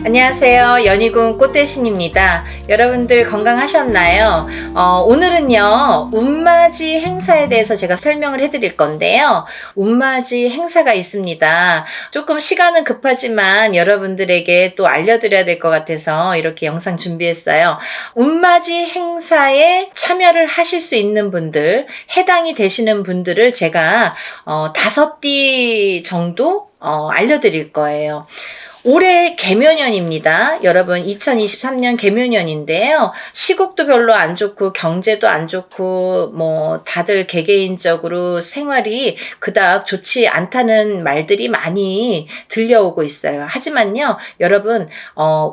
안녕하세요. 연희군 꽃대신입니다. 여러분들 건강하셨나요? 오늘은요, 운맞이 행사에 대해서 제가 설명을 해드릴 건데요. 운맞이 행사가 있습니다. 조금 시간은 급하지만 여러분들에게 또 알려드려야 될 것 같아서 이렇게 영상 준비했어요. 운맞이 행사에 참여를 하실 수 있는 분들, 해당이 되시는 분들을 제가 5띠 정도 알려드릴 거예요. 올해 개묘년입니다. 여러분 2023년 개묘년인데요. 시국도 별로 안 좋고 경제도 안 좋고 뭐 다들 개개인적으로 생활이 그닥 좋지 않다는 말들이 많이 들려오고 있어요. 하지만요. 여러분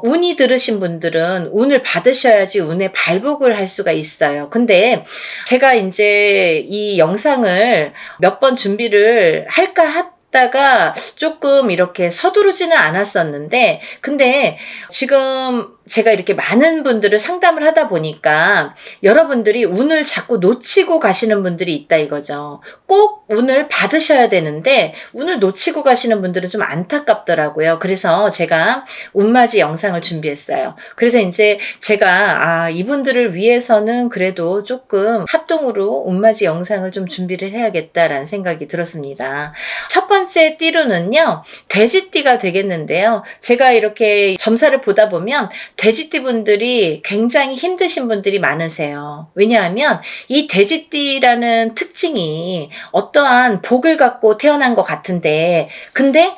운이 들으신 분들은 운을 받으셔야지 운의 발복을 할 수가 있어요. 근데 제가 이제 이 영상을 몇 번 준비를 할까 다가 조금 이렇게 서두르지는 않았었는데, 근데 지금 제가 이렇게 많은 분들을 상담을 하다 보니까 여러분들이 운을 자꾸 놓치고 가시는 분들이 있다 이거죠. 꼭 운을 받으셔야 되는데 운을 놓치고 가시는 분들은 좀 안타깝더라고요. 그래서 제가 운맞이 영상을 준비했어요. 그래서 이제 제가 이분들을 위해서는 그래도 조금 합동으로 운맞이 영상을 좀 준비를 해야겠다라는 생각이 들었습니다. 첫 번째 띠로는요, 돼지띠가 되겠는데요. 제가 이렇게 점사를 보다 보면 돼지띠 분들이 굉장히 힘드신 분들이 많으세요. 왜냐하면 이 돼지띠라는 특징이 어떠한 복을 갖고 태어난 것 같은데, 근데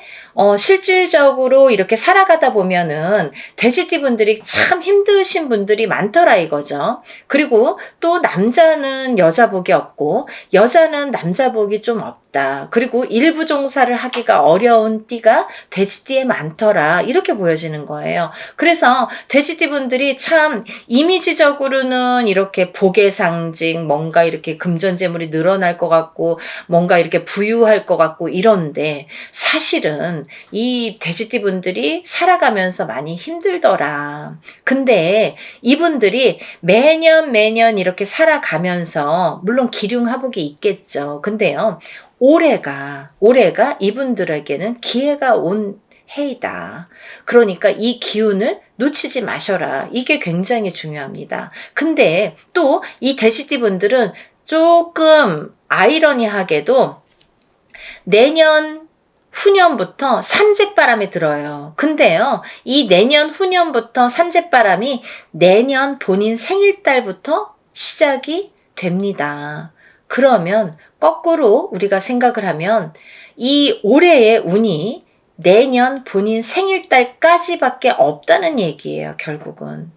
실질적으로 이렇게 살아가다 보면은 돼지띠 분들이 참 힘드신 분들이 많더라 이거죠. 그리고 또 남자는 여자 복이 없고 여자는 남자 복이 좀 없다. 그리고 일부 종사를 하기가 어려운 띠가 돼지띠에 많더라. 이렇게 보여지는 거예요. 그래서 돼지띠 분들이 참 이미지적으로는 이렇게 복의 상징, 뭔가 이렇게 금전재물이 늘어날 것 같고 뭔가 이렇게 부유할 것 같고 이런데 사실은 이 돼지띠 분들이 살아가면서 많이 힘들더라. 근데 이분들이 매년 이렇게 살아가면서 물론 기륭하복이 있겠죠. 근데요. 올해가 이분들에게는 기회가 온 해이다. 그러니까 이 기운을 놓치지 마셔라. 이게 굉장히 중요합니다. 근데 또 이 돼지띠 분들은 조금 아이러니하게도 내년 후년부터 삼재바람이 들어요. 근데요, 이 내년 후년부터 삼재바람이 내년 본인 생일달부터 시작이 됩니다. 그러면 거꾸로 우리가 생각을 하면 이 올해의 운이 내년 본인 생일달까지밖에 없다는 얘기예요, 결국은.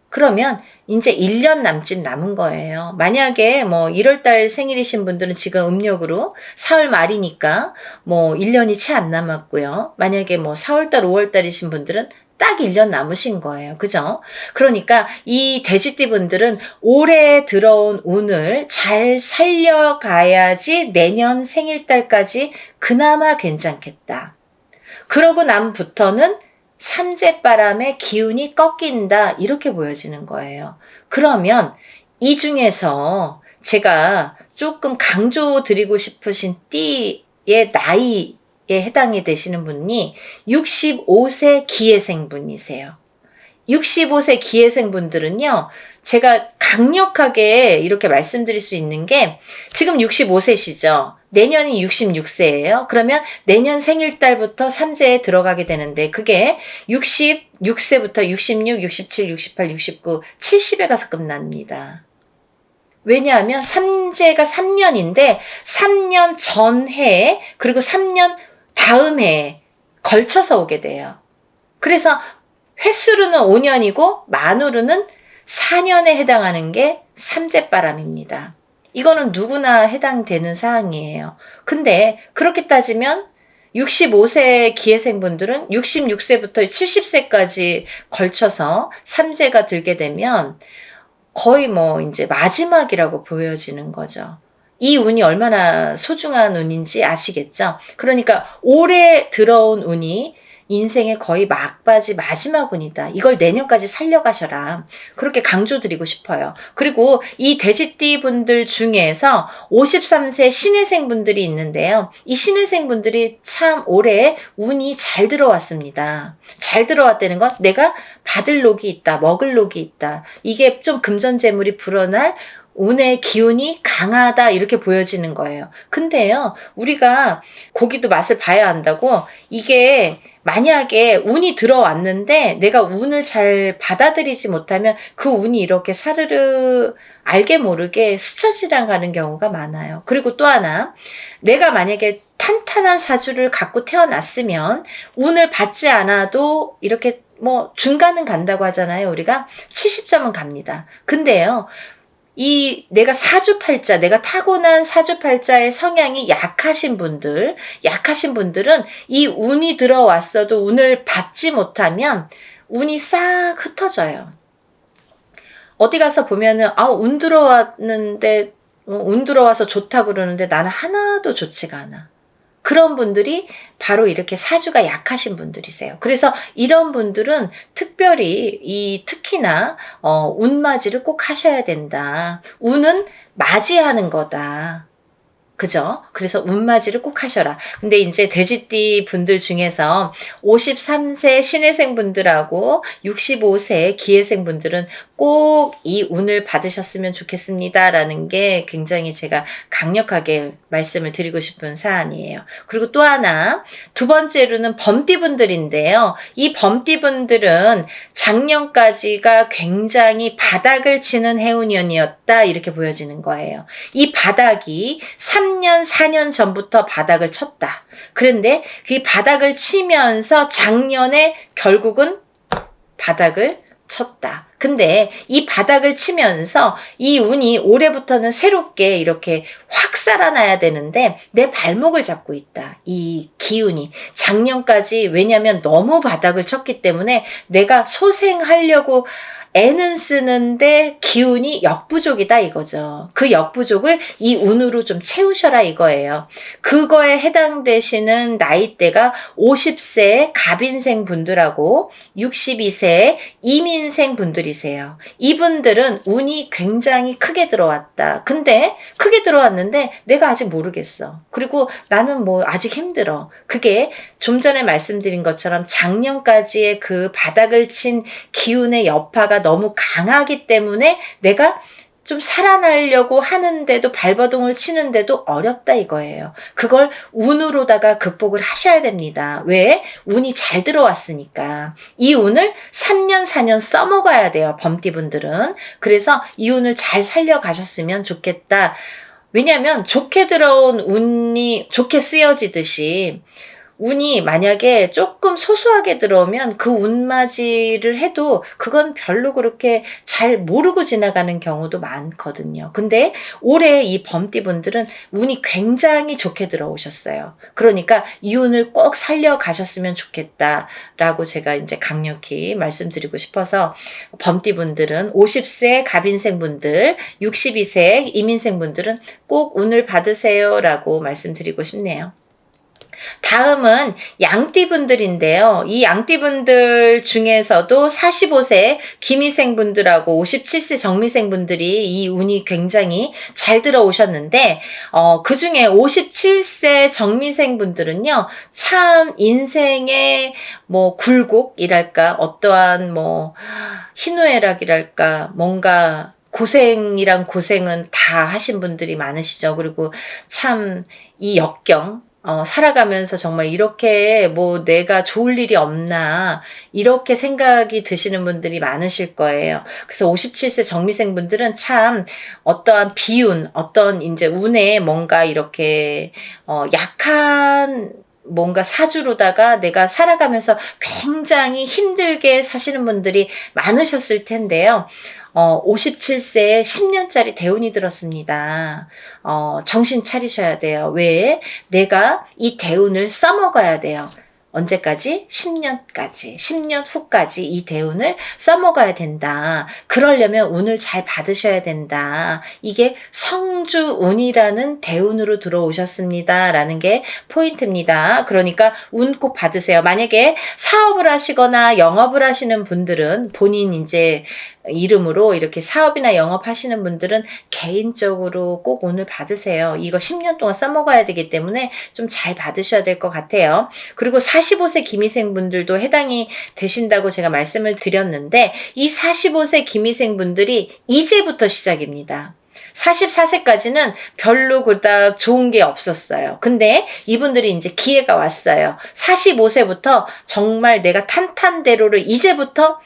그러면 이제 1년 남짓 남은 거예요. 만약에 뭐 1월달 생일이신 분들은 지금 음력으로 4월 말이니까 뭐 1년이 채 안 남았고요. 만약에 뭐 4월달, 5월달이신 분들은 딱 1년 남으신 거예요. 그죠? 그러니까 이 돼지띠 분들은 올해 들어온 운을 잘 살려가야지 내년 생일달까지 그나마 괜찮겠다. 그러고 남부터는 삼재바람의 기운이 꺾인다 이렇게 보여지는 거예요. 그러면 이 중에서 제가 조금 강조드리고 싶으신 띠의 나이에 해당이 되시는 분이 65세 기해생 분이세요. 65세 기해생 분들은요, 제가 강력하게 이렇게 말씀드릴 수 있는 게 지금 65세시죠. 내년이 66세예요. 그러면 내년 생일달부터 삼재에 들어가게 되는데 그게 66세부터 66, 67, 68, 69, 70에 가서 끝납니다. 왜냐하면 삼재가 3년인데 3년 전해에 그리고 3년 다음 해에 걸쳐서 오게 돼요. 그래서 횟수로는 5년이고 만으로는 4년에 해당하는 게 삼재바람입니다. 이거는 누구나 해당되는 사항이에요. 근데 그렇게 따지면 65세 기해생분들은 66세부터 70세까지 걸쳐서 삼재가 들게 되면 거의 뭐 이제 마지막이라고 보여지는 거죠. 이 운이 얼마나 소중한 운인지 아시겠죠? 그러니까 올해 들어온 운이 인생의 거의 막바지 마지막 운이다. 이걸 내년까지 살려가셔라. 그렇게 강조드리고 싶어요. 그리고 이 돼지띠 분들 중에서 53세 신혜생 분들이 있는데요. 이 신혜생 분들이 참 올해 운이 잘 들어왔습니다. 잘 들어왔다는 건 내가 받을 녹이 있다, 먹을 녹이 있다. 이게 좀 금전재물이 불어날 운의 기운이 강하다 이렇게 보여지는 거예요. 근데요, 우리가 고기도 맛을 봐야 한다고 이게 만약에 운이 들어왔는데 내가 운을 잘 받아들이지 못하면 그 운이 이렇게 사르르 알게 모르게 스쳐 지나가는 경우가 많아요. 그리고 또 하나, 내가 만약에 탄탄한 사주를 갖고 태어났으면 운을 받지 않아도 이렇게 뭐 중간은 간다고 하잖아요. 우리가 70점은 갑니다. 근데요, 내가 사주팔자, 내가 타고난 사주팔자의 성향이 약하신 분들은 이 운이 들어왔어도 운을 받지 못하면 운이 싹 흩어져요. 어디 가서 보면은, 운 들어왔는데, 운 들어와서 좋다 그러는데 나는 하나도 좋지가 않아. 그런 분들이 바로 이렇게 사주가 약하신 분들이세요. 그래서 이런 분들은 특별히 특히나 운맞이를 꼭 하셔야 된다. 운은 맞이하는 거다. 그죠? 그래서 운맞이를 꼭 하셔라. 근데 이제 돼지띠 분들 중에서 53세 신혜생 분들하고 65세 기혜생 분들은 꼭 이 운을 받으셨으면 좋겠습니다. 라는 게 굉장히 제가 강력하게 말씀을 드리고 싶은 사안이에요. 그리고 또 하나, 두 번째로는 범띠 분들인데요. 이 범띠 분들은 작년까지가 굉장히 바닥을 치는 해운년이었다. 이렇게 보여지는 거예요. 이 바닥이 3년, 4년 전부터 바닥을 쳤다. 그런데 그 바닥을 치면서 작년에 결국은 바닥을 쳤다. 근데 이 바닥을 치면서 이 운이 올해부터는 새롭게 이렇게 확 살아나야 되는데 내 발목을 잡고 있다. 이 기운이. 작년까지 왜냐면 너무 바닥을 쳤기 때문에 내가 소생하려고 애는 쓰는데 기운이 역부족이다 이거죠. 그 역부족을 이 운으로 좀 채우셔라 이거예요. 그거에 해당되시는 나이대가 50세 갑인생 분들하고 62세 이민생 분들이세요. 이분들은 운이 굉장히 크게 들어왔다. 근데 크게 들어왔는데 내가 아직 모르겠어. 그리고 나는 뭐 아직 힘들어. 그게 좀 전에 말씀드린 것처럼 작년까지의 그 바닥을 친 기운의 여파가 너무 강하기 때문에 내가 좀 살아나려고 하는데도 발버둥을 치는데도 어렵다 이거예요. 그걸 운으로다가 극복을 하셔야 됩니다. 왜? 운이 잘 들어왔으니까. 이 운을 3년 4년 써먹어야 돼요. 범띠분들은. 그래서 이 운을 잘 살려가셨으면 좋겠다. 왜냐하면 좋게 들어온 운이 좋게 쓰여지듯이 운이 만약에 조금 소소하게 들어오면 그 운맞이를 해도 그건 별로 그렇게 잘 모르고 지나가는 경우도 많거든요. 근데 올해 이 범띠분들은 운이 굉장히 좋게 들어오셨어요. 그러니까 이 운을 꼭 살려가셨으면 좋겠다라고 제가 이제 강력히 말씀드리고 싶어서 범띠분들은 50세 갑인생분들, 62세 이민생분들은 꼭 운을 받으세요라고 말씀드리고 싶네요. 다음은 양띠분들인데요. 이 양띠분들 중에서도 45세 기미생분들하고 57세 정미생분들이 이 운이 굉장히 잘 들어오셨는데 그 중에 57세 정미생분들은요. 참 인생의 뭐 굴곡이랄까 어떠한 뭐 희노애락이랄까 뭔가 고생이란 고생은 다 하신 분들이 많으시죠. 그리고 참 이 역경 살아가면서 정말 이렇게 뭐 내가 좋을 일이 없나 이렇게 생각이 드시는 분들이 많으실 거예요. 그래서 57세 정미생 분들은 참 어떠한 비운, 어떤 이제 운에 뭔가 이렇게 약한 뭔가 사주로다가 내가 살아가면서 굉장히 힘들게 사시는 분들이 많으셨을 텐데요. 57세에 10년짜리 대운이 들었습니다. 정신 차리셔야 돼요. 왜? 내가 이 대운을 써먹어야 돼요. 언제까지? 10년까지. 10년 후까지 이 대운을 써먹어야 된다. 그러려면 운을 잘 받으셔야 된다. 이게 성주운이라는 대운으로 들어오셨습니다. 라는 게 포인트입니다. 그러니까 운 꼭 받으세요. 만약에 사업을 하시거나 영업을 하시는 분들은 본인 이제 이름으로 이렇게 사업이나 영업하시는 분들은 개인적으로 꼭 운을 받으세요. 이거 10년 동안 써먹어야 되기 때문에 좀 잘 받으셔야 될 것 같아요. 그리고 45세 기미생 분들도 해당이 되신다고 제가 말씀을 드렸는데 이 45세 기미생 분들이 이제부터 시작입니다. 44세까지는 별로 그닥 좋은 게 없었어요. 근데 이분들이 이제 기회가 왔어요. 45세부터 정말 내가 탄탄대로를 이제부터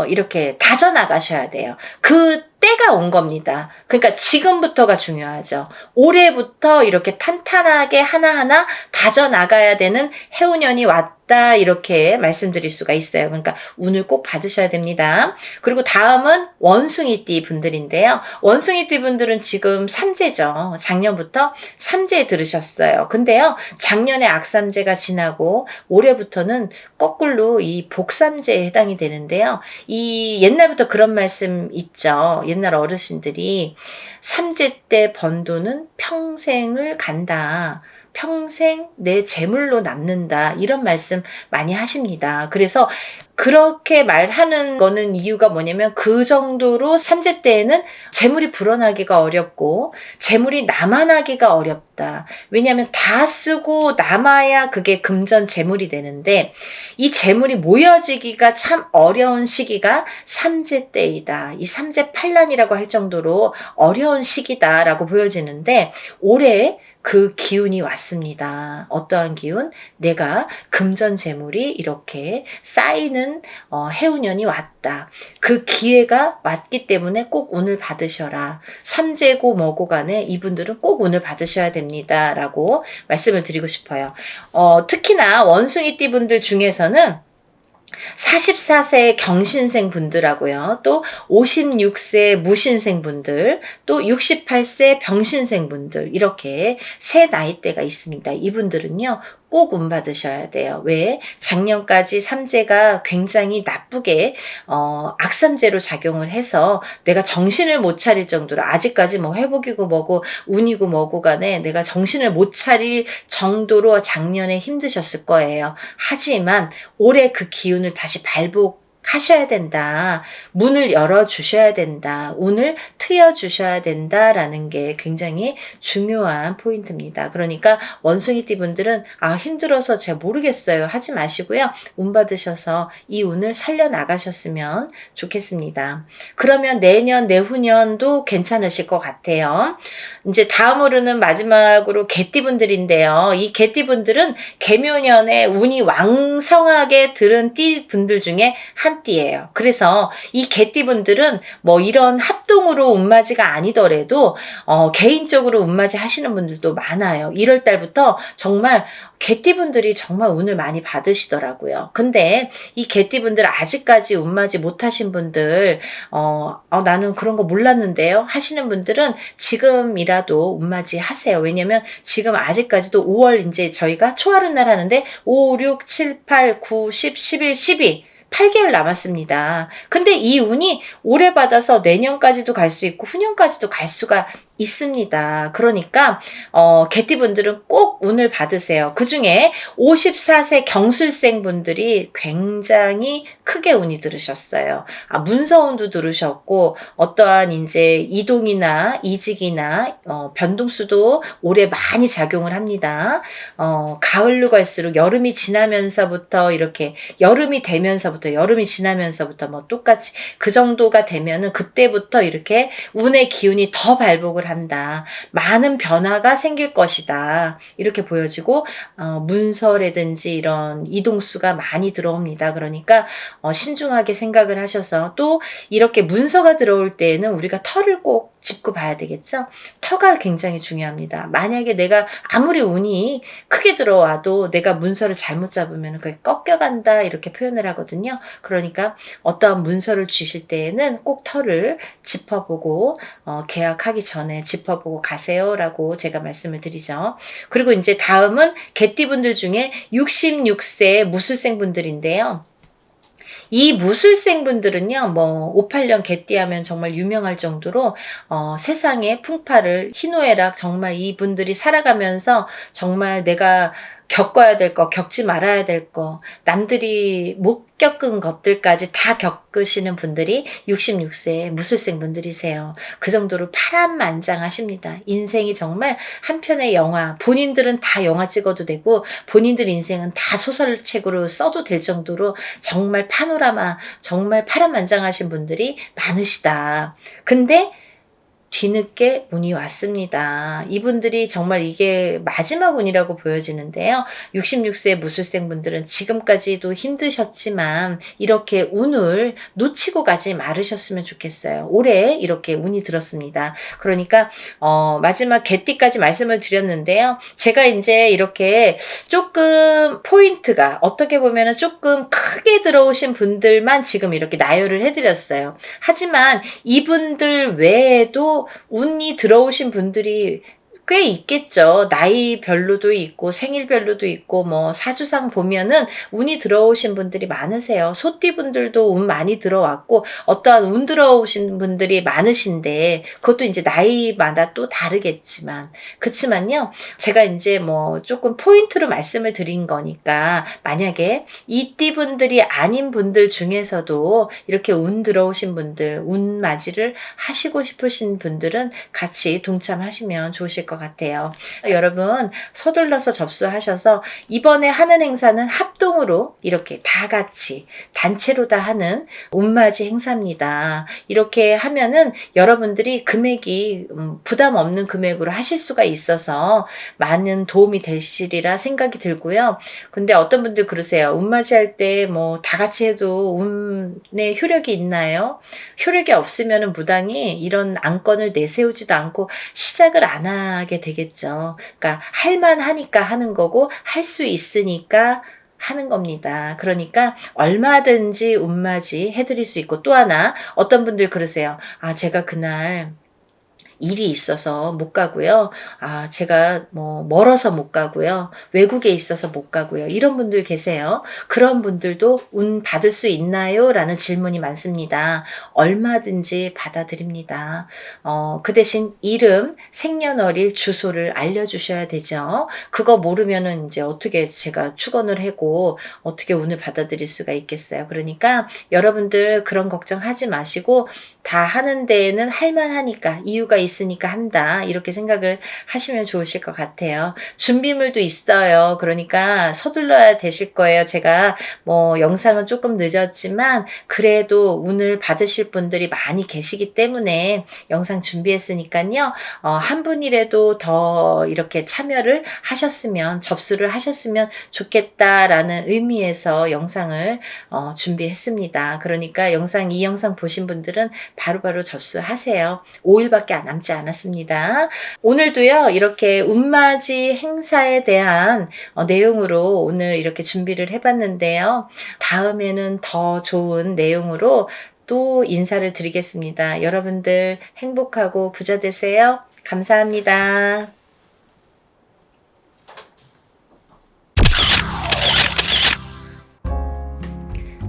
이렇게 다져나가셔야 돼요. 그 때가 온 겁니다. 그러니까 지금부터가 중요하죠. 올해부터 이렇게 탄탄하게 하나하나 다져나가야 되는 해운년이 왔다 이렇게 말씀드릴 수가 있어요. 그러니까 운을 꼭 받으셔야 됩니다. 그리고 다음은 원숭이띠 분들인데요. 원숭이띠 분들은 지금 삼재죠. 작년부터 삼재에 들으셨어요. 근데요. 작년에 악삼재가 지나고 올해부터는 거꾸로 이 복삼재에 해당이 되는데요. 이 옛날부터 그런 말씀 있죠. 옛날 어르신들이 삼재 때 번 돈은 평생을 간다. 평생 내 재물로 남는다. 이런 말씀 많이 하십니다. 그래서 그렇게 말하는 거는 이유가 뭐냐면 그 정도로 삼재 때에는 재물이 불어나기가 어렵고 재물이 남아나기가 어렵다. 왜냐하면 다 쓰고 남아야 그게 금전 재물이 되는데 이 재물이 모여지기가 참 어려운 시기가 삼재 때이다. 이 삼재 팔란이라고 할 정도로 어려운 시기다라고 보여지는데 올해 그 기운이 왔습니다. 어떠한 기운? 내가 금전 재물이 이렇게 쌓이는 해운년이 왔다. 그 기회가 왔기 때문에 꼭 운을 받으셔라. 삼재고 뭐고 간에 이분들은 꼭 운을 받으셔야 됩니다. 라고 말씀을 드리고 싶어요. 특히나 원숭이띠 분들 중에서는 44세 경신생 분들하고요. 또 56세 무신생 분들, 또 68세 병신생 분들 이렇게 세 나이대가 있습니다. 이분들은요. 꼭 운 받으셔야 돼요. 왜? 작년까지 삼재가 굉장히 나쁘게 악삼재로 작용을 해서 내가 정신을 못 차릴 정도로 아직까지 뭐 회복이고 뭐고 운이고 뭐고 간에 내가 정신을 못 차릴 정도로 작년에 힘드셨을 거예요. 하지만 올해 그 기운을 다시 발복하셔야 된다. 문을 열어주셔야 된다. 운을 트여주셔야 된다라는 게 굉장히 중요한 포인트입니다. 그러니까 원숭이띠 분들은 힘들어서 잘 모르겠어요. 하지 마시고요. 운 받으셔서 이 운을 살려나가셨으면 좋겠습니다. 그러면 내년, 내후년도 괜찮으실 것 같아요. 이제 다음으로는 마지막으로 개띠 분들인데요. 이 개띠 분들은 개묘년에 운이 왕성하게 들은 띠 분들 중에 한 띠예요. 그래서 이 개띠 분들은 뭐 이런 합동으로 운맞이가 아니더라도 개인적으로 운맞이 하시는 분들도 많아요. 1월 달부터 정말 개띠분들이 정말 운을 많이 받으시더라고요. 근데 이 개띠분들 아직까지 운맞이 못하신 분들 나는 그런 거 몰랐는데요 하시는 분들은 지금이라도 운맞이 하세요. 왜냐면 지금 아직까지도 5월 이제 저희가 초하룻 날 하는데 5, 6, 7, 8, 9, 10, 11, 12 8개월 남았습니다. 근데 이 운이 올해 받아서 내년까지도 갈 수 있고 후년까지도 갈 수가 있습니다. 그러니까 개띠분들은 꼭 운을 받으세요. 그중에 54세 경술생 분들이 굉장히 크게 운이 들으셨어요. 문서운도 들으셨고 어떠한 이제 이동이나 이직이나 변동수도 올해 많이 작용을 합니다. 가을로 갈수록 여름이 지나면서부터 이렇게 여름이 되면서부터 여름이 지나면서부터 뭐 똑같이 그 정도가 되면은 그때부터 이렇게 운의 기운이 더 발복을 한다. 많은 변화가 생길 것이다. 이렇게 보여지고 문서라든지 이런 이동수가 많이 들어옵니다. 그러니까 신중하게 생각을 하셔서 또 이렇게 문서가 들어올 때에는 우리가 털을 꼭 짚고 봐야 되겠죠? 터가 굉장히 중요합니다. 만약에 내가 아무리 운이 크게 들어와도 내가 문서를 잘못 잡으면 그게 꺾여간다 이렇게 표현을 하거든요. 그러니까 어떠한 문서를 주실 때에는 꼭 터를 짚어보고 계약하기 전에 짚어보고 가세요라고 제가 말씀을 드리죠. 그리고 이제 다음은 개띠분들 중에 66세 무술생 분들인데요. 이 무술생 분들은요, 뭐 58년 개띠하면 정말 유명할 정도로 세상의 풍파를 희노애락 정말 이분들이 살아가면서 정말 내가 겪어야 될 거, 겪지 말아야 될 거, 남들이 못 겪은 것들까지 다 겪으시는 분들이 66세 무술생 분들이세요. 그 정도로 파란만장하십니다. 인생이 정말 한 편의 영화, 본인들은 다 영화 찍어도 되고 본인들 인생은 다 소설책으로 써도 될 정도로 정말 파노라마, 정말 파란만장하신 분들이 많으시다. 근데 뒤늦게 운이 왔습니다. 이분들이 정말 이게 마지막 운이라고 보여지는데요. 66세 무술생 분들은 지금까지도 힘드셨지만 이렇게 운을 놓치고 가지 말으셨으면 좋겠어요. 올해 이렇게 운이 들었습니다. 그러니까 마지막 개띠까지 말씀을 드렸는데요. 제가 이제 이렇게 조금 포인트가 어떻게 보면 조금 크게 들어오신 분들만 지금 이렇게 나열을 해드렸어요. 하지만 이분들 외에도 운이 들어오신 분들이 꽤 있겠죠. 나이별로도 있고 생일별로도 있고 뭐 사주상 보면은 운이 들어오신 분들이 많으세요. 소띠분들도 운 많이 들어왔고 어떠한 운 들어오신 분들이 많으신데 그것도 이제 나이마다 또 다르겠지만 그렇지만요. 제가 이제 뭐 조금 포인트로 말씀을 드린 거니까 만약에 이 띠분들이 아닌 분들 중에서도 이렇게 운 들어오신 분들 운 맞이를 하시고 싶으신 분들은 같이 동참하시면 좋으실 것 같아요. 여러분 서둘러서 접수하셔서 이번에 하는 행사는 합동으로 이렇게 다 같이 단체로 다 하는 운맞이 행사입니다. 이렇게 하면은 여러분들이 금액이 부담 없는 금액으로 하실 수가 있어서 많은 도움이 되시리라 생각이 들고요. 근데 어떤 분들 그러세요. 운맞이 할 때 뭐 다 같이 해도 운의 효력이 있나요? 효력이 없으면 무당이 이런 안건을 내세우지도 않고 시작을 안 하게 되겠죠. 그러니까 할만하니까 하는 거고 할 수 있으니까 하는 겁니다. 그러니까 얼마든지 운맞이 해드릴 수 있고 또 하나 어떤 분들 그러세요. 제가 그날 일이 있어서 못 가고요. 제가 뭐 멀어서 못 가고요. 외국에 있어서 못 가고요. 이런 분들 계세요. 그런 분들도 운 받을 수 있나요? 라는 질문이 많습니다. 얼마든지 받아드립니다. 그 대신 이름, 생년월일, 주소를 알려주셔야 되죠. 그거 모르면은 이제 어떻게 제가 축원을 하고 어떻게 운을 받아들일 수가 있겠어요. 그러니까 여러분들 그런 걱정하지 마시고 다 하는 데에는 할만하니까 이유가 있으니까 한다 이렇게 생각을 하시면 좋으실 것 같아요. 준비물도 있어요. 그러니까 서둘러야 되실 거예요. 제가 뭐 영상은 조금 늦었지만 그래도 운을 받으실 분들이 많이 계시기 때문에 영상 준비했으니까요. 한 분이라도 더 이렇게 참여를 하셨으면 접수를 하셨으면 좋겠다라는 의미에서 영상을 준비했습니다. 그러니까 이 영상 보신 분들은 바로바로 접수하세요. 5일밖에 남지 않았습니다. 오늘도요 이렇게 운맞이 행사에 대한 내용으로 오늘 이렇게 준비를 해봤는데요. 다음에는 더 좋은 내용으로 또 인사를 드리겠습니다. 여러분들 행복하고 부자 되세요. 감사합니다.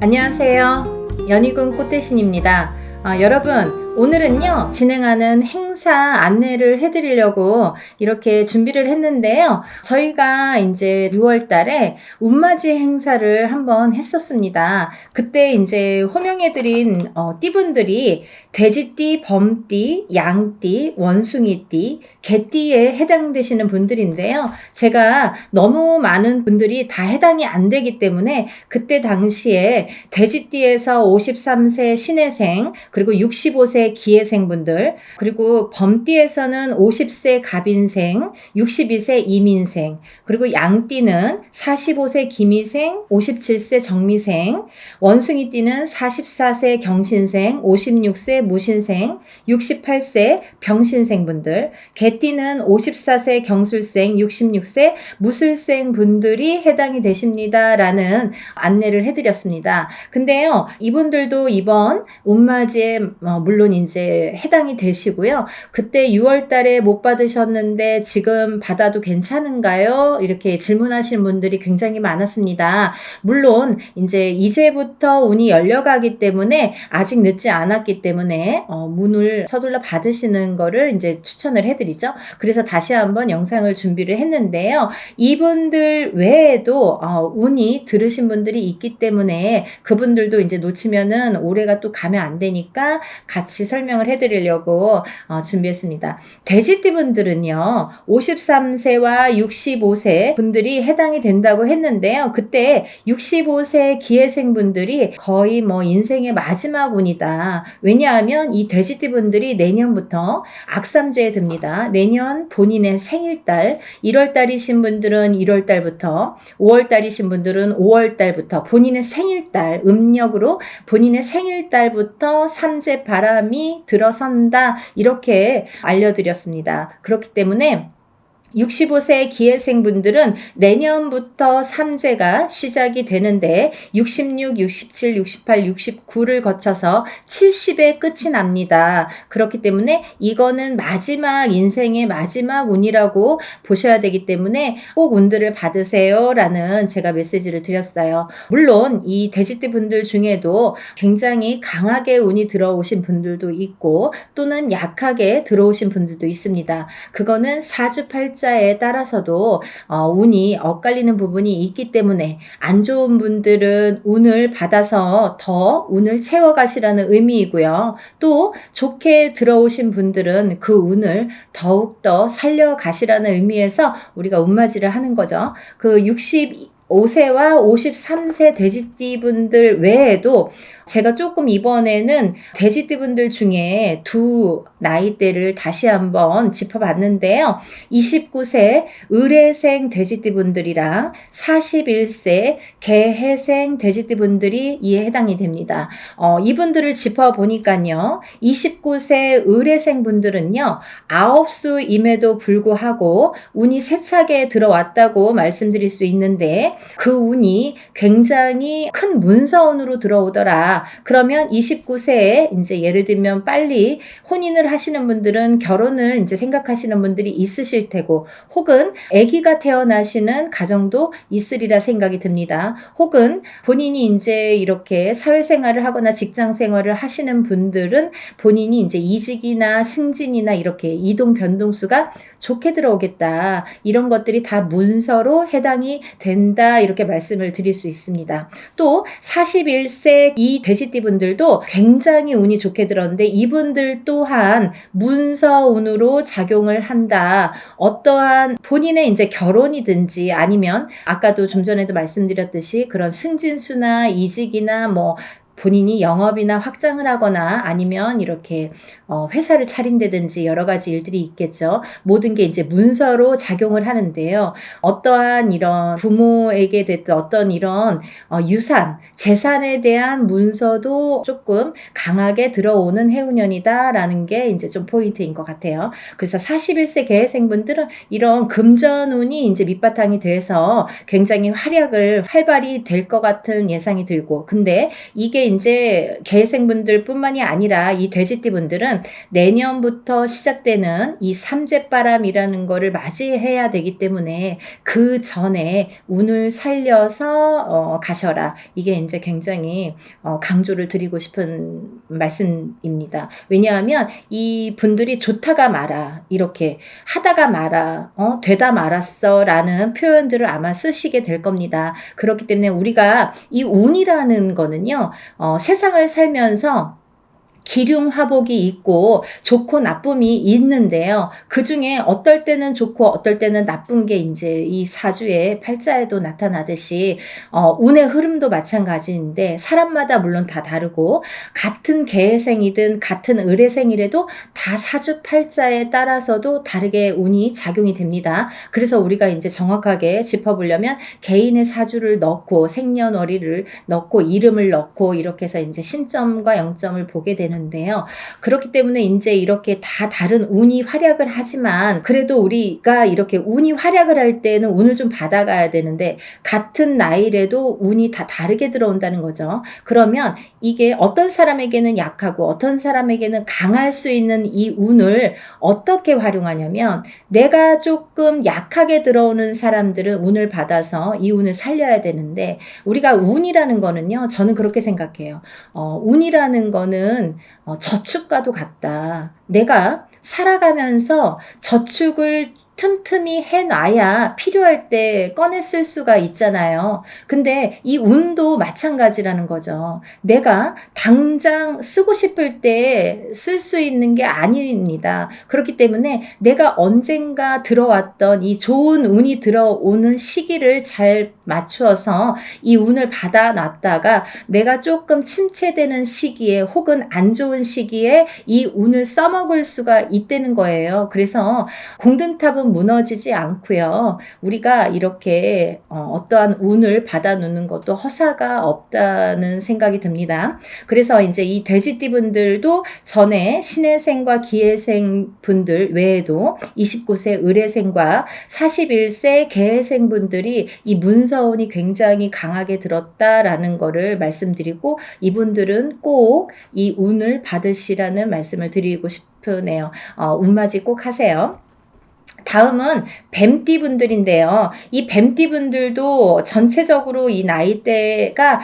안녕하세요. 연희군 꽃대신입니다. 여러분 오늘은요 진행하는 행사 안내를 해드리려고 이렇게 준비를 했는데요. 저희가 이제 6월 달에 운맞이 행사를 한번 했었습니다. 그때 이제 호명해드린 띠분들이 돼지띠, 범띠, 양띠, 원숭이띠, 개띠에 해당되시는 분들인데요. 제가 너무 많은 분들이 다 해당이 안 되기 때문에 그때 당시에 돼지띠에서 53세 신해생 그리고 65세 기해생분들 그리고 그리고 범띠에서는 50세 갑인생, 62세 임인생, 그리고 양띠는 45세 김희생, 57세 정미생, 원숭이띠는 44세 경신생, 56세 무신생, 68세 병신생 분들, 개띠는 54세 경술생, 66세 무술생 분들이 해당이 되십니다. 라는 안내를 해드렸습니다. 근데요, 이분들도 이번 운맞이에 물론 이제 해당이 되시고요. 그때 6월 달에 못 받으셨는데 지금 받아도 괜찮은가요? 이렇게 질문하신 분들이 굉장히 많았습니다. 물론 이제부터 운이 열려가기 때문에 아직 늦지 않았기 때문에 문을 서둘러 받으시는 거를 이제 추천을 해드리죠. 그래서 다시 한번 영상을 준비를 했는데요. 이분들 외에도 운이 들으신 분들이 있기 때문에 그분들도 이제 놓치면은 올해가 또 가면 안 되니까 같이 설명을 해드리려고 준비했습니다. 돼지띠 분들은요, 53세와 65세 분들이 해당이 된다고 했는데요. 그때 65세 기회생 분들이 거의 인생의 마지막 운이다. 왜냐하면 이 돼지띠 분들이 내년부터 악삼재에 듭니다. 내년 본인의 생일달, 1월달이신 분들은 1월달부터, 5월달이신 분들은 5월달부터 본인의 생일달, 음력으로 본인의 생일달부터 삼재 바람이 들어선다. 이렇게 알려드렸습니다. 그렇기 때문에 65세 기회생분들은 내년부터 삼재가 시작이 되는데 66, 67, 68, 69를 거쳐서 70에 끝이 납니다. 그렇기 때문에 이거는 인생의 마지막 운이라고 보셔야 되기 때문에 꼭 운들을 받으세요 라는 제가 메시지를 드렸어요. 물론 이 돼지띠 분들 중에도 굉장히 강하게 운이 들어오신 분들도 있고 또는 약하게 들어오신 분들도 있습니다. 그거는 사주팔자에 따라서도 운이 엇갈리는 부분이 있기 때문에 안 좋은 분들은 운을 받아서 더 운을 채워가시라는 의미이고요. 또 좋게 들어오신 분들은 그 운을 더욱더 살려가시라는 의미에서 우리가 운맞이를 하는 거죠. 그 65세와 53세 돼지띠 분들 외에도 제가 조금 이번에는 돼지띠 분들 중에 두 나이대를 다시 한번 짚어봤는데요. 29세 을해생 돼지띠 분들이랑 41세 개해생 돼지띠 분들이 이에 해당이 됩니다. 이분들을 짚어보니까요. 29세 을해생 분들은요. 아홉수임에도 불구하고 운이 세차게 들어왔다고 말씀드릴 수 있는데 그 운이 굉장히 큰 문서운으로 들어오더라. 그러면 29세에 이제 예를 들면 빨리 혼인을 하시는 분들은 결혼을 이제 생각하시는 분들이 있으실 테고 혹은 아기가 태어나시는 가정도 있으리라 생각이 듭니다. 혹은 본인이 이제 이렇게 사회생활을 하거나 직장생활을 하시는 분들은 본인이 이제 이직이나 승진이나 이렇게 이동 변동수가 좋게 들어오겠다. 이런 것들이 다 문서로 해당이 된다. 이렇게 말씀을 드릴 수 있습니다. 또 41세 이 돼지띠 분들도 굉장히 운이 좋게 들었는데 이분들 또한 문서운으로 작용을 한다. 어떠한 본인의 이제 결혼이든지 아니면 아까도 좀 전에도 말씀드렸듯이 그런 승진수나 이직이나 본인이 영업이나 확장을 하거나 아니면 이렇게 회사를 차린다든지 여러 가지 일들이 있겠죠. 모든 게 이제 문서로 작용을 하는데요. 어떠한 이런 부모에게 됐든 어떤 이런 유산, 재산에 대한 문서도 조금 강하게 들어오는 해운년이다라는 게 이제 좀 포인트인 것 같아요. 그래서 41세 개해생분들은 이런 금전운이 이제 밑바탕이 돼서 굉장히 활발히 될 것 같은 예상이 들고 근데 이게 이제 개해생분들 뿐만이 아니라 이 돼지띠 분들은 내년부터 시작되는 이 삼재바람이라는 거를 맞이해야 되기 때문에 그 전에 운을 살려서 가셔라. 이게 이제 굉장히 강조를 드리고 싶은 말씀입니다. 왜냐하면 이 분들이 좋다가 말아 이렇게 하다가 말아 되다 말았어 라는 표현들을 아마 쓰시게 될 겁니다. 그렇기 때문에 우리가 이 운이라는 거는요 세상을 살면서 기륭화복이 있고 좋고 나쁨이 있는데요. 그 중에 어떨 때는 좋고 어떨 때는 나쁜 게 이제 이 사주의 팔자에도 나타나듯이 운의 흐름도 마찬가지인데 사람마다 물론 다 다르고 같은 계생이든 같은 을해생이라도 다 사주 팔자에 따라서도 다르게 운이 작용이 됩니다. 그래서 우리가 이제 정확하게 짚어보려면 개인의 사주를 넣고 생년월일을 넣고 이름을 넣고 이렇게 해서 이제 신점과 영점을 보게 되는데요. 그렇기 때문에 이제 이렇게 다 다른 운이 활약을 하지만 그래도 우리가 이렇게 운이 활약을 할 때는 운을 좀 받아가야 되는데 같은 나이라도 운이 다 다르게 들어온다는 거죠. 그러면 이게 어떤 사람에게는 약하고 어떤 사람에게는 강할 수 있는 이 운을 어떻게 활용하냐면 내가 조금 약하게 들어오는 사람들은 운을 받아서 이 운을 살려야 되는데 우리가 운이라는 거는요. 저는 그렇게 생각해요. 운이라는 거는 저축과도 같다. 내가 살아가면서 저축을 틈틈이 해놔야 필요할 때 꺼내 쓸 수가 있잖아요. 근데 이 운도 마찬가지라는 거죠. 내가 당장 쓰고 싶을 때 쓸 수 있는 게 아닙니다. 그렇기 때문에 내가 언젠가 들어왔던 이 좋은 운이 들어오는 시기를 잘 맞추어서 이 운을 받아놨다가 내가 조금 침체되는 시기에 혹은 안 좋은 시기에 이 운을 써먹을 수가 있다는 거예요. 그래서 공든탑은 무너지지 않고요. 우리가 이렇게 어떠한 운을 받아놓는 것도 허사가 없다는 생각이 듭니다. 그래서 이제 이 돼지띠분들도 전에 신해생과 기해생 분들 외에도 29세 을해생과 41세 개해생 분들이 이 문서운이 굉장히 강하게 들었다라는 거를 말씀드리고 이분들은 꼭 이 운을 받으시라는 말씀을 드리고 싶으네요. 운맞이 꼭 하세요. 다음은 뱀띠 분들인데요. 이 뱀띠 분들도 전체적으로 이 나이대가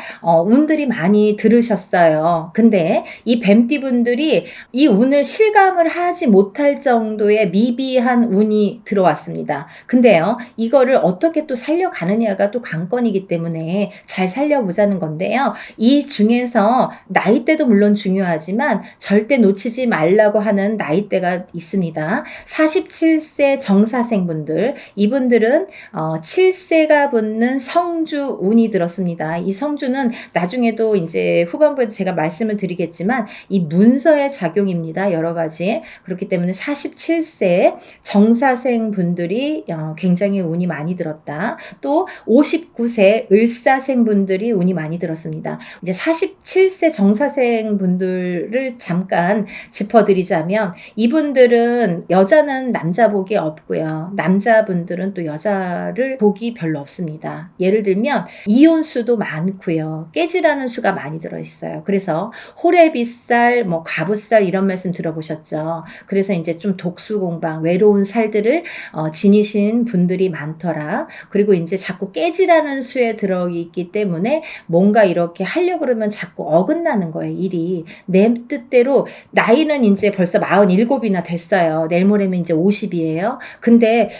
운들이 많이 들으셨어요. 근데 이 뱀띠 분들이 이 운을 실감을 하지 못할 정도의 미비한 운이 들어왔습니다. 근데요, 이거를 어떻게 또 살려가느냐가 또 관건이기 때문에 잘 살려보자는 건데요. 이 중에서 나이대도 물론 중요하지만 절대 놓치지 말라고 하는 나이대가 있습니다. 47세 정사생분들, 이분들은 7세가 붙는 성주 운이 들었습니다. 이 성주는 나중에도 이제 후반부에 제가 말씀을 드리겠지만 이 문서의 작용입니다. 여러 가지. 그렇기 때문에 47세 정사생 분들이 굉장히 운이 많이 들었다. 또 59세 을사생 분들이 운이 많이 들었습니다. 이제 47세 정사생 분들을 잠깐 짚어드리자면 이분들은 여자는 남자 복이 없고요. 남자분들은 또 여자를 복이 별로 없습니다. 예를 들면 이혼수도 많고요. 깨지라는 수가 많이 들어있어요. 그래서 호래비살, 가부살 이런 말씀 들어보셨죠? 그래서 이제 좀 독수공방, 외로운 살들을 지니신 분들이 많더라. 그리고 이제 자꾸 깨지라는 수에 들어있기 때문에 뭔가 이렇게 하려고 그러면 자꾸 어긋나는 거예요. 일이. 내 뜻대로 나이는 이제 벌써 47이나 됐어요. 내일 모레면 이제 50이에요. 근데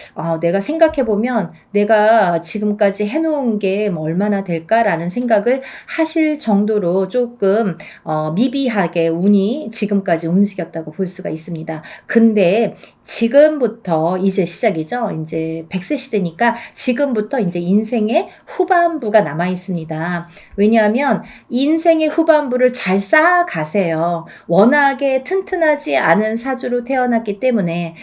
내가 생각해보면 내가 지금까지 해놓은 게 뭐 얼마나 될까라는 생각을 하실 정도로 조금 미비하게 운이 지금까지 움직였다고 볼 수가 있습니다. 근데 지금부터 이제 시작이죠. 이제 100세 시대니까 지금부터 이제 인생의 후반부가 남아 있습니다. 왜냐하면 인생의 후반부를 잘 쌓아가세요. 워낙에 튼튼하지 않은 사주로 태어났기 때문에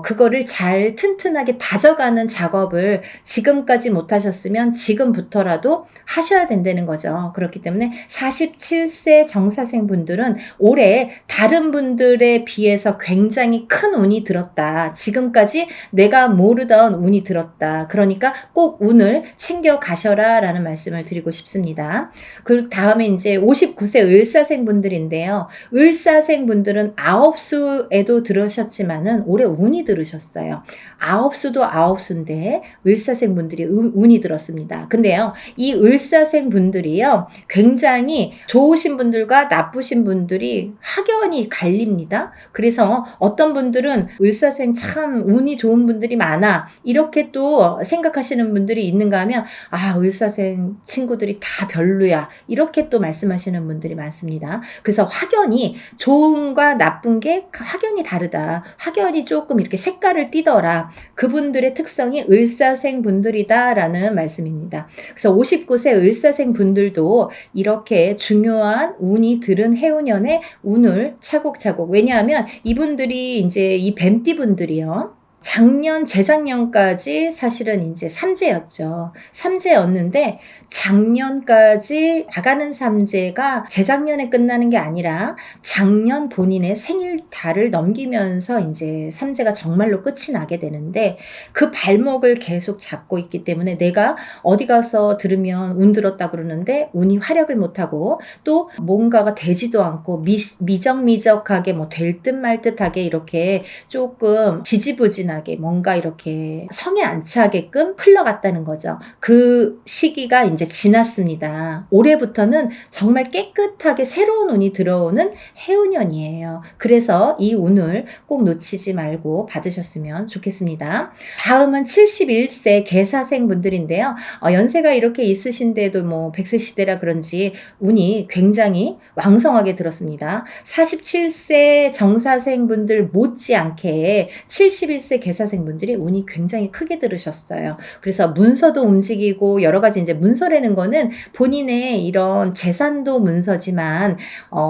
그거를 잘 튼튼하게 다져가는 작업을 지금까지 못하셨으면 지금부터라도 하셔야 된다는 거죠. 그렇기 때문에 47세 정사생 분들은 올해 다른 분들에 비해서 굉장히 큰 운이 들었다. 지금까지 내가 모르던 운이 들었다. 그러니까 꼭 운을 챙겨 가셔라 라는 말씀을 드리고 싶습니다. 그 다음에 이제 59세 을사생 분들인데요. 을사생 분들은 9수에도 들으셨지만은 올해 운이 들으셨어요. 들었어요. 아홉수도 아홉수인데 을사생 분들이 운이 들었습니다. 근데요, 이 을사생 분들이요, 굉장히 좋으신 분들과 나쁘신 분들이 확연히 갈립니다. 그래서 어떤 분들은 을사생 참 운이 좋은 분들이 많아, 이렇게 또 생각하시는 분들이 있는가 하면, 아, 을사생 친구들이 다 별로야, 이렇게 또 말씀하시는 분들이 많습니다. 그래서 확연히 좋은과 나쁜 게 확연히 다르다, 확연히 조금 이렇게 색깔을 띠더라, 그분들의 특성이 을사생 분들이다 라는 말씀입니다. 그래서 59세 을사생 분들도 이렇게 중요한 운이 들은 해운년에 운을 차곡차곡, 왜냐하면 이분들이 이제 이 뱀띠 분들이요, 작년, 재작년까지 사실은 이제 삼재였죠. 삼재였는데 작년까지 나가는 삼재가 재작년에 끝나는 게 아니라 작년 본인의 생일달을 넘기면서 이제 삼재가 정말로 끝이 나게 되는데, 그 발목을 계속 잡고 있기 때문에 내가 어디 가서 들으면 운 들었다 그러는데 운이 활약을 못하고 또 뭔가가 되지도 않고 미적미적하게 뭐 될 듯 말 듯하게 이렇게 조금 지지부진하게 뭔가 이렇게 성에 안 차게끔 흘러갔다는 거죠. 그 시기가 이제 지났습니다. 올해부터는 정말 깨끗하게 새로운 운이 들어오는 해운년이에요. 그래서 이 운을 꼭 놓치지 말고 받으셨으면 좋겠습니다. 다음은 71세 개사생 분들인데요. 연세가 이렇게 있으신데도 뭐 100세 시대라 그런지 운이 굉장히 왕성하게 들었습니다. 47세 정사생 분들 못지않게 71세 개사생 분들이 운이 굉장히 크게 들으셨어요. 그래서 문서도 움직이고 여러 가지, 이제 문서라는 거는 본인의 이런 재산도 문서지만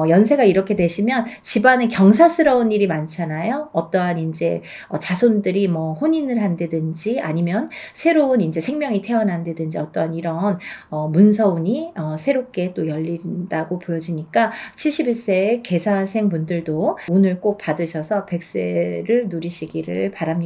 연세가 이렇게 되시면 집안에 경사스러운 일이 많잖아요. 어떠한 이제 자손들이 뭐 혼인을 한다든지 아니면 새로운 이제 생명이 태어난다든지 어떠한 이런 문서운이 새롭게 또 열린다고 보여지니까 71세 개사생 분들도 운을 꼭 받으셔서 100세를 누리시기를 바랍니다.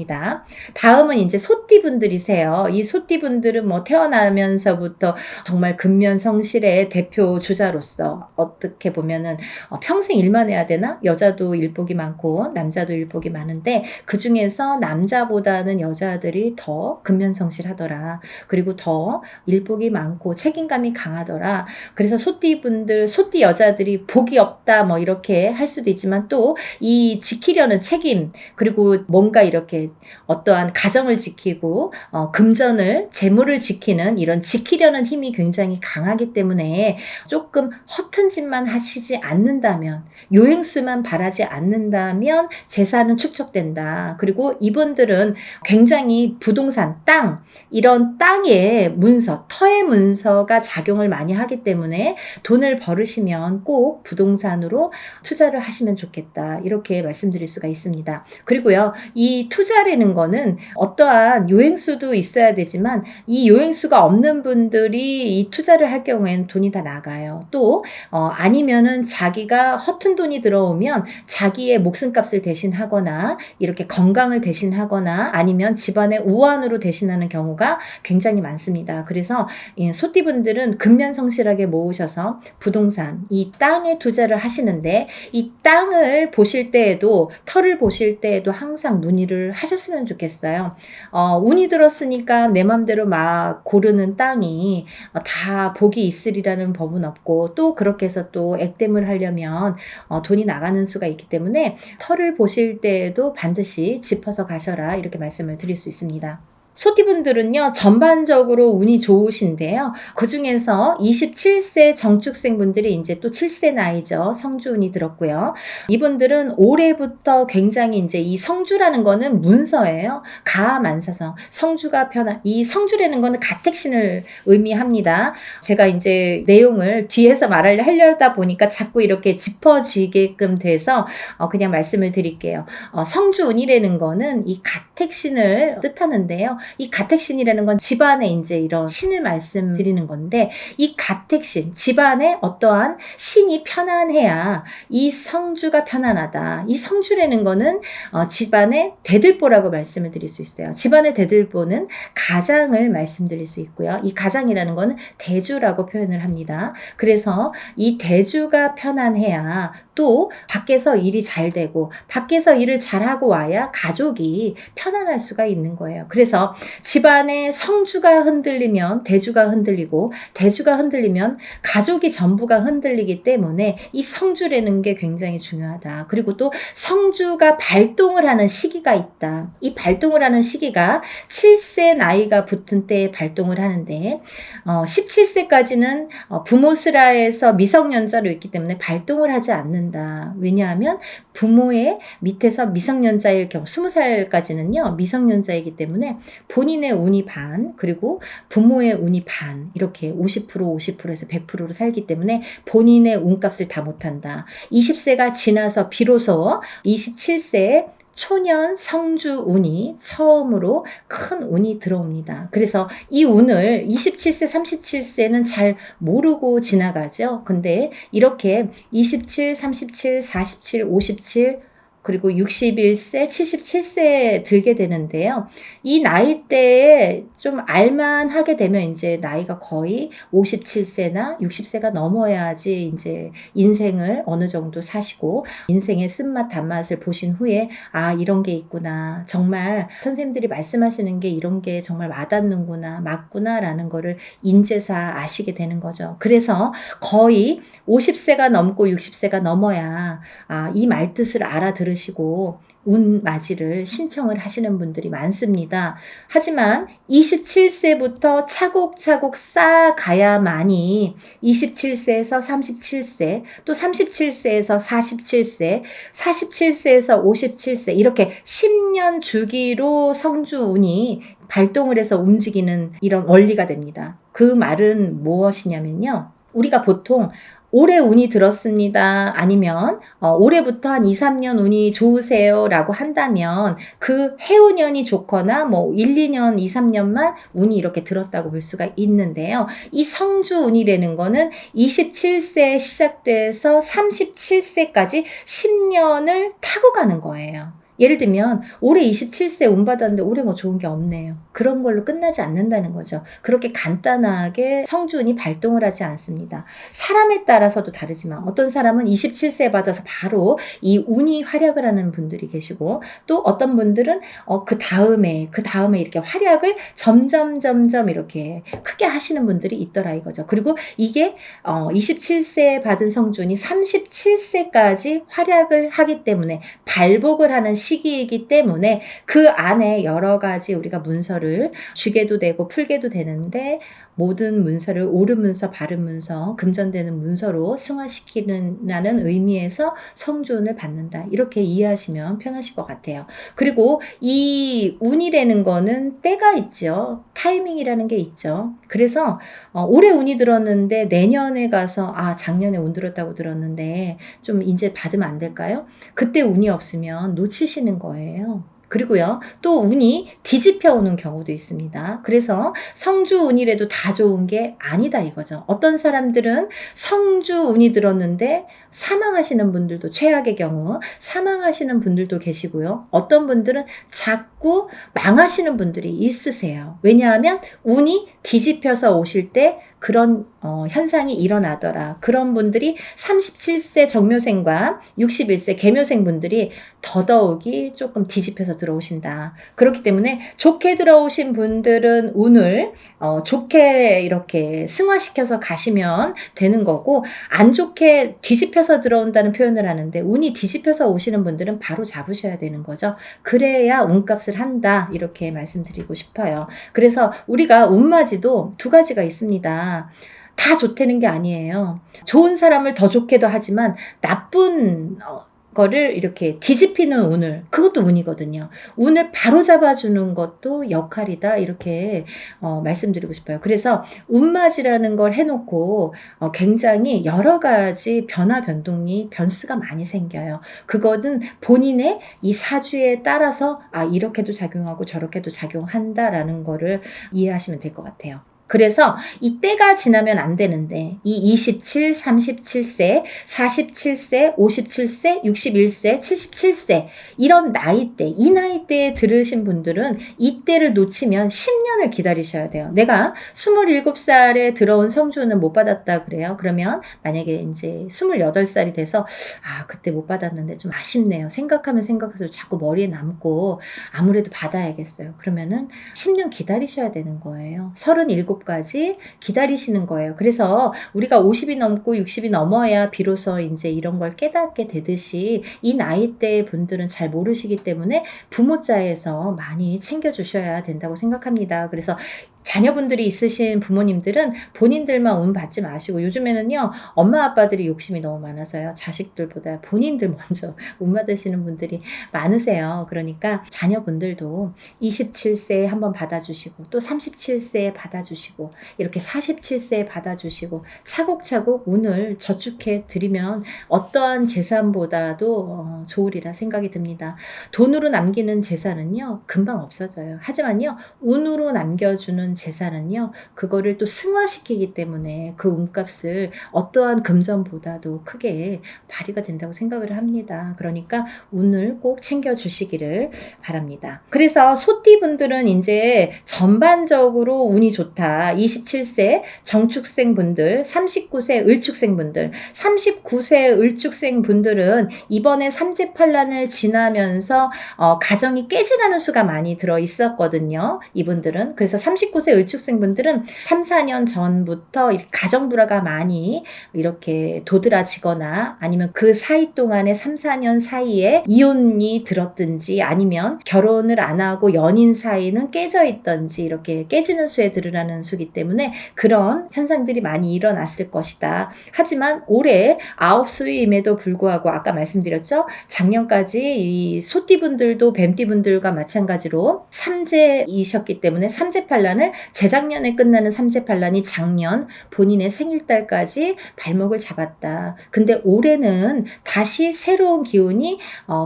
다음은 이제 소띠 분들이세요. 이 소띠 분들은 뭐 태어나면서부터 정말 근면성실의 대표 주자로서 어떻게 보면은 평생 일만 해야 되나? 여자도 일복이 많고 남자도 일복이 많은데 그 중에서 남자보다는 여자들이 더 근면성실하더라. 그리고 더 일복이 많고 책임감이 강하더라. 그래서 소띠 분들, 소띠 여자들이 복이 없다 뭐 이렇게 할 수도 있지만 또 이 지키려는 책임, 그리고 뭔가 이렇게 어떠한 가정을 지키고 금전을, 재물을 지키는 이런 지키려는 힘이 굉장히 강하기 때문에 조금 허튼 짓만 하시지 않는다면, 요행수만 바라지 않는다면 재산은 축적된다. 그리고 이분들은 굉장히 부동산, 땅, 이런 땅의 문서, 터의 문서가 작용을 많이 하기 때문에 돈을 벌으시면 꼭 부동산으로 투자를 하시면 좋겠다, 이렇게 말씀드릴 수가 있습니다. 그리고요, 이 투자라는 거는 어떠한 요행수도 있어야 되지만 이 요행수가 없는 분들이 이 투자를 할 경우에는 돈이 다 나가요. 또 아니면은 자기가 허튼 돈이 들어오면 자기의 목숨값을 대신하거나 이렇게 건강을 대신하거나 아니면 집안의 우환으로 대신하는 경우가 굉장히 많습니다. 그래서 소띠분들은 근면성실하게 모으셔서 부동산, 이 땅에 투자를 하시는데, 이 땅을 보실 때에도, 터를 보실 때에도 항상 문의를 하셨으면 좋겠어요. 운이 들었으니까 내 맘대로 막 고르는 땅이 다 복이 있으리라는 법은 없고, 또 그렇게 해서 또 액땜을 하려면 돈이 나가는 수가 있기 때문에 터를 보실 때에도 반드시 짚어서 가셔라, 이렇게 말씀을 드릴 수 있습니다. 소띠분들은요, 전반적으로 운이 좋으신데요. 그 중에서 27세 정축생 분들이 이제 또 7세 나이죠. 성주운이 들었고요. 이분들은 올해부터 굉장히 이제 이 성주라는 거는 문서예요. 가만사성. 성주가 이 성주라는 거는 가택신을 의미합니다. 제가 이제 내용을 뒤에서 하려다 보니까 자꾸 이렇게 짚어지게끔 돼서 그냥 말씀을 드릴게요. 성주운이라는 거는 이 가택신을 뜻하는데요. 이 가택신이라는 건 집안에 이제 이런 신을 말씀드리는 건데, 이 가택신, 집안에 어떠한 신이 편안해야 이 성주가 편안하다. 이 성주라는 거는 집안의 대들보라고 말씀을 드릴 수 있어요. 집안의 대들보는 가장을 말씀드릴 수 있고요. 이 가장이라는 거는 대주라고 표현을 합니다. 그래서 이 대주가 편안해야 또 밖에서 일이 잘 되고, 밖에서 일을 잘하고 와야 가족이 편안할 수가 있는 거예요. 그래서 집안의 성주가 흔들리면 대주가 흔들리고, 대주가 흔들리면 가족이 전부가 흔들리기 때문에 이 성주라는 게 굉장히 중요하다. 그리고 또 성주가 발동을 하는 시기가 있다. 이 발동을 하는 시기가 7세 나이가 붙은 때에 발동을 하는데, 17세까지는 부모스라에서 미성년자로 있기 때문에 발동을 하지 않는다. 왜냐하면 부모의 밑에서 미성년자일 경우 20살까지는요 미성년자이기 때문에 본인의 운이 반, 그리고 부모의 운이 반, 이렇게 50% 50%에서 100%로 살기 때문에 본인의 운값을 다 못한다. 20세가 지나서 비로소 27세에 초년 성주 운이 처음으로 큰 운이 들어옵니다. 그래서 이 운을 27세, 37세는 잘 모르고 지나가죠. 근데 이렇게 27, 37, 47, 57, 그리고 61세, 77세에 들게 되는데요. 이 나이대에 좀 알만하게 되면 이제 나이가 거의 57세나 60세가 넘어야지 이제 인생을 어느 정도 사시고 인생의 쓴맛 단맛을 보신 후에 아, 이런 게 있구나. 정말 선생님들이 말씀하시는 게 이런 게 정말 와닿는구나, 맞구나 라는 거를 인제사 아시게 되는 거죠. 그래서 거의 50세가 넘고 60세가 넘어야 이 말뜻을 알아들으시고 운맞이를 신청을 하시는 분들이 많습니다. 하지만 27세부터 차곡차곡 쌓아가야만이 27세에서 37세, 또 37세에서 47세, 47세에서 57세 이렇게 10년 주기로 성주운이 발동을 해서 움직이는 이런 원리가 됩니다. 그 말은 무엇이냐면요. 우리가 보통 올해 운이 들었습니다. 아니면 올해부터 한 2, 3년 운이 좋으세요 라고 한다면 그 해운년이 좋거나 뭐 1, 2년, 2, 3년만 운이 이렇게 들었다고 볼 수가 있는데요. 이 성주운이라는 거는 27세에 시작돼서 37세까지 10년을 타고 가는 거예요. 예를 들면 올해 27세 운 받았는데 올해 뭐 좋은 게 없네요. 그런 걸로 끝나지 않는다는 거죠. 그렇게 간단하게 성주운이 발동을 하지 않습니다. 사람에 따라서도 다르지만 어떤 사람은 27세 받아서 바로 이 운이 활약을 하는 분들이 계시고, 또 어떤 분들은 그 다음에 이렇게 활약을 점점 이렇게 크게 하시는 분들이 있더라 이거죠. 그리고 이게 27세에 받은 성주운이 37세까지 활약을 하기 때문에 발복을 하는 시기이기 때문에 그 안에 여러 가지 우리가 문서를 쥐게도 되고 풀게도 되는데, 모든 문서를 옳은 문서, 바른 문서, 금전되는 문서로 승화시키는 의미에서 성주운을 받는다. 이렇게 이해하시면 편하실 것 같아요. 그리고 이 운이라는 거는 때가 있죠. 타이밍이라는 게 있죠. 그래서 올해 운이 들었는데 내년에 가서 작년에 운 들었다고 들었는데 좀 이제 받으면 안 될까요? 그때 운이 없으면 놓치시는 거예요. 그리고요, 또 운이 뒤집혀 오는 경우도 있습니다. 그래서 성주운이라도 다 좋은 게 아니다 이거죠. 어떤 사람들은 성주운이 들었는데 사망하시는 분들도, 최악의 경우 사망하시는 분들도 계시고요. 어떤 분들은 자꾸 망하시는 분들이 있으세요. 왜냐하면 운이 뒤집혀서 오실 때 그런 현상이 일어나더라. 그런 분들이 37세 정묘생과 61세 계묘생 분들이 더더욱이 조금 뒤집혀서 들어오신다. 그렇기 때문에 좋게 들어오신 분들은 운을 좋게 이렇게 승화시켜서 가시면 되는 거고, 안 좋게 뒤집혀서 들어온다는 표현을 하는데 운이 뒤집혀서 오시는 분들은 바로 잡으셔야 되는 거죠. 그래야 운값을 한다 이렇게 말씀드리고 싶어요. 그래서 우리가 운맞이도 두 가지가 있습니다. 다 좋다는 게 아니에요. 좋은 사람을 더 좋게도 하지만 나쁜 거를 이렇게 뒤집히는 운을, 그것도 운이거든요. 운을 바로 잡아주는 것도 역할이다. 이렇게 말씀드리고 싶어요. 그래서 운맞이라는 걸 해놓고 굉장히 여러 가지 변화변동이 변수가 많이 생겨요. 그거는 본인의 이 사주에 따라서 이렇게도 작용하고 저렇게도 작용한다라는 거를 이해하시면 될 것 같아요. 그래서 이 때가 지나면 안 되는데 이 27, 37세, 47세, 57세, 61세, 77세 이런 나이대, 이 나이대에 들으신 분들은 이 때를 놓치면 10년을 기다리셔야 돼요. 내가 27살에 들어온 성주는 못 받았다 그래요. 그러면 만약에 이제 28살이 돼서 그때 못 받았는데 좀 아쉽네요. 생각하면 생각해서 자꾸 머리에 남고 아무래도 받아야겠어요. 그러면은 10년 기다리셔야 되는 거예요. 37까지 기다리시는 거예요. 그래서 우리가 50이 넘고 60이 넘어야 비로소 이제 이런 걸 깨닫게 되듯이 이 나이대 분들은 잘 모르시기 때문에 부모자에서 많이 챙겨주셔야 된다고 생각합니다. 그래서 자녀분들이 있으신 부모님들은 본인들만 운 받지 마시고, 요즘에는요 엄마 아빠들이 욕심이 너무 많아서요 자식들보다 본인들 먼저 운 받으시는 분들이 많으세요. 그러니까 자녀분들도 27세에 한번 받아주시고 또 37세에 받아주시고 이렇게 47세에 받아주시고 차곡차곡 운을 저축해 드리면 어떠한 재산보다도 좋으리라 생각이 듭니다. 돈으로 남기는 재산은요 금방 없어져요. 하지만요 운으로 남겨주는 재산은요 그거를 또 승화시키기 때문에 그 운값을 어떠한 금전보다도 크게 발휘가 된다고 생각을 합니다. 그러니까 운을 꼭 챙겨주시기를 바랍니다. 그래서 소띠분들은 이제 전반적으로 운이 좋다. 27세 정축생 분들, 39세 을축생 분들, 39세 을축생 분들은 이번에 삼재팔란을 지나면서 가정이 깨지라는 수가 많이 들어 있었거든요. 이분들은. 그래서 39세 을축생 분들은 3, 4년 전부터 가정 불화가 많이 이렇게 도드라지거나 아니면 그 사이 동안에 3, 4년 사이에 이혼이 들었든지 아니면 결혼을 안 하고 연인 사이는 깨져 있던지 이렇게 깨지는 수에 들으라는 수기 때문에 그런 현상들이 많이 일어났을 것이다. 하지만 올해 아홉수임에도 불구하고 아까 말씀드렸죠. 작년까지 이 소띠분들도 뱀띠분들과 마찬가지로 삼재이셨기 때문에 삼재팔란을 재작년에 끝나는 삼재팔란이 작년 본인의 생일달까지 발목을 잡았다. 근데 올해는 다시 새로운 기운이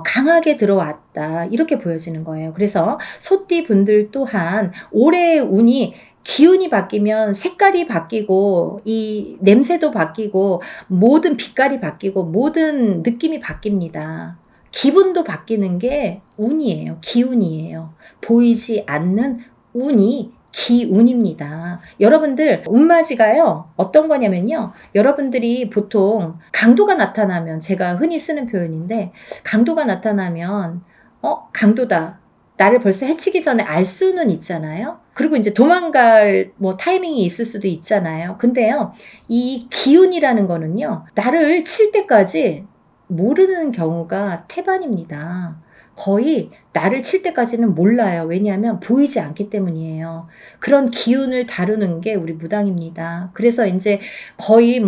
강하게 들어왔다. 이렇게 보여지는 거예요. 그래서 소띠분들 또한 올해의 운이 기운이 바뀌면 색깔이 바뀌고 이 냄새도 바뀌고 모든 빛깔이 바뀌고 모든 느낌이 바뀝니다. 기분도 바뀌는 게 운이에요. 기운이에요. 보이지 않는 운이 기운입니다. 여러분들 운맞이가요 어떤 거냐면요 여러분들이 보통 강도가 나타나면 제가 흔히 쓰는 표현인데 강도가 나타나면 강도다 나를 벌써 해치기 전에 알 수는 있잖아요. 그리고 이제 도망갈 타이밍이 있을 수도 있잖아요. 근데요 이 기운이라는 거는요 나를 칠 때까지 모르는 경우가 태반입니다. 거의 나를 칠 때까지는 몰라요. 왜냐하면 보이지 않기 때문이에요. 그런 기운을 다루는 게 우리 무당입니다. 그래서 이제 거의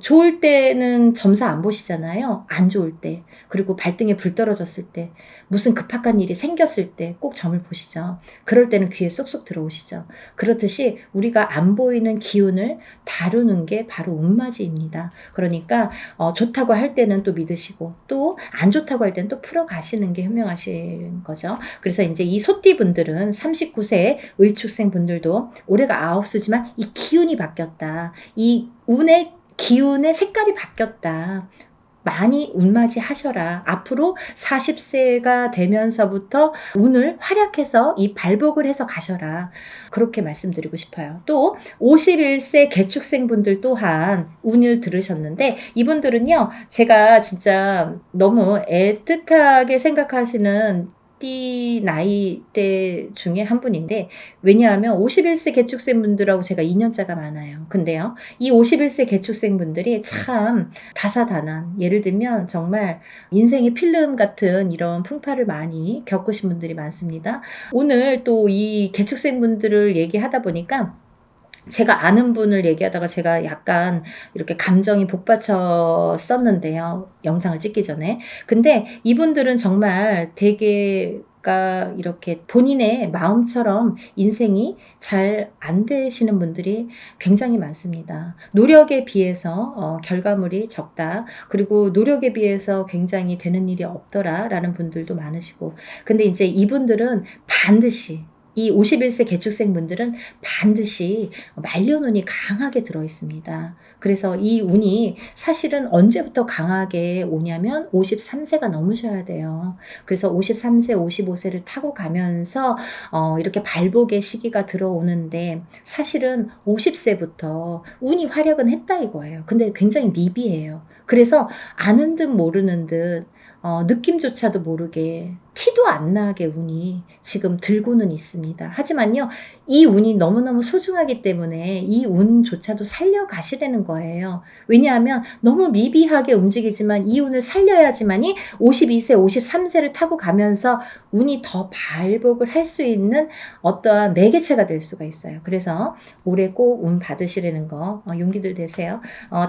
좋을 때는 점사 안 보시잖아요. 안 좋을 때. 그리고 발등에 불 떨어졌을 때, 무슨 급박한 일이 생겼을 때 꼭 점을 보시죠. 그럴 때는 귀에 쏙쏙 들어오시죠. 그렇듯이 우리가 안 보이는 기운을 다루는 게 바로 운맞이입니다. 그러니까 좋다고 할 때는 또 믿으시고 또 안 좋다고 할 때는 또 풀어가시는 게 현명하신 거죠. 그래서 이제 이 소띠분들은 39세 을축생 분들도 올해가 아홉수지만 이 기운이 바뀌었다. 이 운의 기운의 색깔이 바뀌었다. 많이 운맞이 하셔라. 앞으로 40세가 되면서부터 운을 활약해서 이 발복을 해서 가셔라. 그렇게 말씀드리고 싶어요. 또 51세 개축생 분들 또한 운을 들으셨는데 이분들은요 제가 진짜 너무 애틋하게 생각하시는 띠 나이대 중에 한 분인데, 왜냐하면 51세 개축생 분들하고 제가 2년차가 많아요. 근데요 이 51세 개축생 분들이 참 다사다난, 예를 들면 정말 인생의 필름 같은 이런 풍파를 많이 겪으신 분들이 많습니다. 오늘 또 이 개축생 분들을 얘기하다 보니까 제가 아는 분을 얘기하다가 제가 약간 이렇게 감정이 복받쳤었는데요. 영상을 찍기 전에. 근데 이분들은 정말 되게 이렇게 본인의 마음처럼 인생이 잘 안 되시는 분들이 굉장히 많습니다. 노력에 비해서 결과물이 적다. 그리고 노력에 비해서 굉장히 되는 일이 없더라라는 분들도 많으시고. 근데 이제 이분들은 반드시 이 51세 개축생 분들은 반드시 말년운이 강하게 들어 있습니다. 그래서 이 운이 사실은 언제부터 강하게 오냐면 53세가 넘으셔야 돼요. 그래서 53세, 55세를 타고 가면서 이렇게 발복의 시기가 들어오는데 사실은 50세부터 운이 활약은 했다 이거예요. 근데 굉장히 미비해요. 그래서 아는 듯 모르는 듯 느낌조차도 모르게 티도 안 나게 운이 지금 들고는 있습니다. 하지만요, 이 운이 너무너무 소중하기 때문에 이 운조차도 살려가시라는 거예요. 왜냐하면 너무 미비하게 움직이지만 이 운을 살려야지만이 52세, 53세를 타고 가면서 운이 더 발복을 할 수 있는 어떠한 매개체가 될 수가 있어요. 그래서 올해 꼭 운 받으시라는 거 용기들 되세요.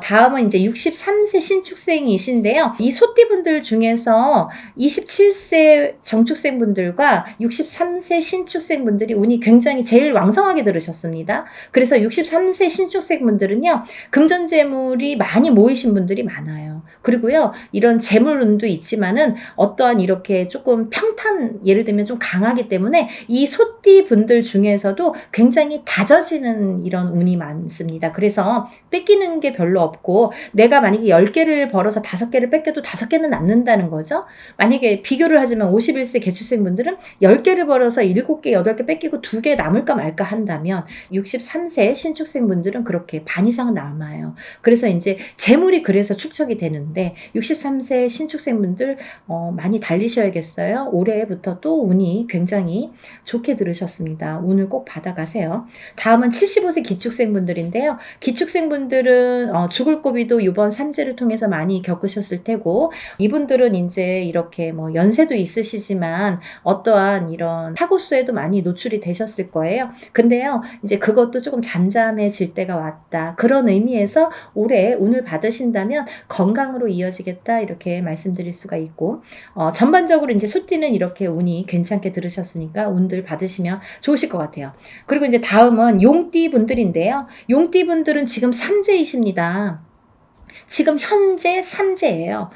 다음은 이제 63세 신축생이신데요. 이 소띠분들 중에서 27세 정축생분들과 63세 신축생분들이 운이 굉장히 제일 왕성하게 들으셨습니다. 그래서 63세 신축생분들은요, 금전재물이 많이 모이신 분들이 많아요. 그리고요, 이런 재물운도 있지만은 어떠한 이렇게 조금 평탄, 예를 들면 좀 강하기 때문에 이 소띠 분들 중에서도 굉장히 다져지는 이런 운이 많습니다. 그래서 뺏기는 게 별로 없고, 내가 만약에 10개를 벌어서 5개를 뺏겨도 5개는 남는다는 거죠. 만약에 비교를 하지만 51세 개축생 분들은 10개를 벌어서 7개, 8개 뺏기고 2개 남을까 말까 한다면 63세 신축생 분들은 그렇게 반 이상은 남아요. 그래서 이제 재물이 그래서 축적이 되는데 63세 신축생 분들 많이 달리셔야겠어요. 올해부터 또 운이 굉장히 좋게 들으셨습니다. 운을 꼭 받아가세요. 다음은 75세 기축생 분들인데요. 기축생 분들은 죽을 고비도 이번 삼재를 통해서 많이 겪으셨을 테고, 이분들은 이제 이렇게 뭐 연세도 있으시지만 어떠한 이런 사고수에도 많이 노출이 되셨을 거예요. 근데요, 이제 그것도 조금 잠잠해질 때가 왔다. 그런 의미에서 올해 운을 받으신다면 건강으로 이어지겠다 이렇게 말씀드릴 수가 있고, 전반적으로 이제 소띠는 이렇게 운이 괜찮게 들으셨으니까 운들 받으시면 좋으실 것 같아요. 그리고 이제 다음은 용띠 분들인데요. 용띠 분들은 지금 삼재이십니다. 지금 현재 삼재예요.